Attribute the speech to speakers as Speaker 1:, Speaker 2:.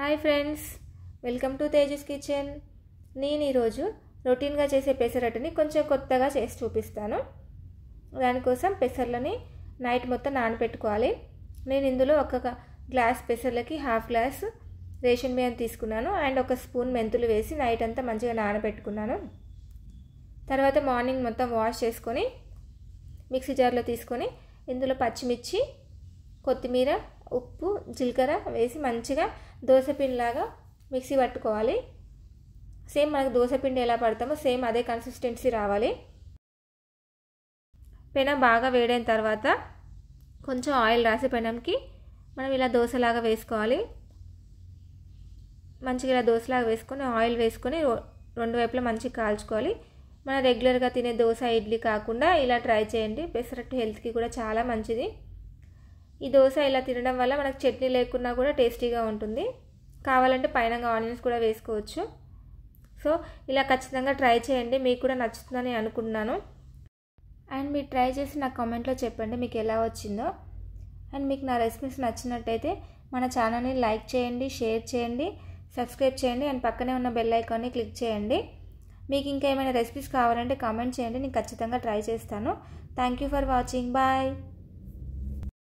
Speaker 1: Hi friends, welcome to Tejas kitchen. నేను ఈరోజు రొటీన్గా చేసే పెసరట్టుని కొంచెం కొత్తగా చేసి చూపిస్తాను. దానికోసం పెసర్లని నైట్ మొత్తం నానబెట్టుకోవాలి. నేను ఇందులో ఒక గ్లాస్ పెసర్లకి హాఫ్ గ్లాస్ రేషన్ బియ్యం తీసుకున్నాను అండ్ ఒక స్పూన్ మెంతులు వేసి నైట్ అంతా మంచిగా నానబెట్టుకున్నాను. తర్వాత మార్నింగ్ మొత్తం వాష్ చేసుకొని మిక్సీ జార్లో తీసుకొని ఇందులో పచ్చిమిర్చి, కొత్తిమీర, ఉప్పు, జీలకర్ర వేసి మంచిగా దోసపిండిలాగా మిక్సీ పట్టుకోవాలి. సేమ్ మనకు దోసపిండి ఎలా పడతామో సేమ్ అదే కన్సిస్టెన్సీ రావాలి. పెనం బాగా వేడైన తర్వాత కొంచెం ఆయిల్ రాసి పెనంకి మనం ఇలా దోశలాగా వేసుకోవాలి. మంచిగా ఇలా దోశలాగా వేసుకొని ఆయిల్ వేసుకొని రెండు వైపులా మంచిగా కాల్చుకోవాలి. మనం రెగ్యులర్గా తినే దోశ, ఇడ్లీ కాకుండా ఇలా ట్రై చేయండి. పెసరట్టు హెల్త్కి కూడా చాలా మంచిది. ఈ దోశ ఇలా తినడం వల్ల మనకు చట్నీ లేకున్నా కూడా టేస్టీగా ఉంటుంది. కావాలంటే పైన ఆనియన్స్ కూడా వేసుకోవచ్చు. సో ఇలా ఖచ్చితంగా ట్రై చేయండి, మీకు కూడా నచ్చుతుందని అనుకుంటున్నాను. అండ్ మీరు ట్రై చేసి నాకు కామెంట్లో చెప్పండి మీకు ఎలా వచ్చిందో. అండ్ మీకు నా రెసిపీస్ నచ్చినట్టయితే మన ఛానల్ని లైక్ చేయండి, షేర్ చేయండి, సబ్స్క్రైబ్ చేయండి అండ్ పక్కనే ఉన్న బెల్ ఐకాన్ని క్లిక్ చేయండి. మీకు ఇంకా ఏమైనా రెసిపీస్ కావాలంటే కామెంట్ చేయండి, నేను ఖచ్చితంగా ట్రై చేస్తాను. Thank you for watching. Bye.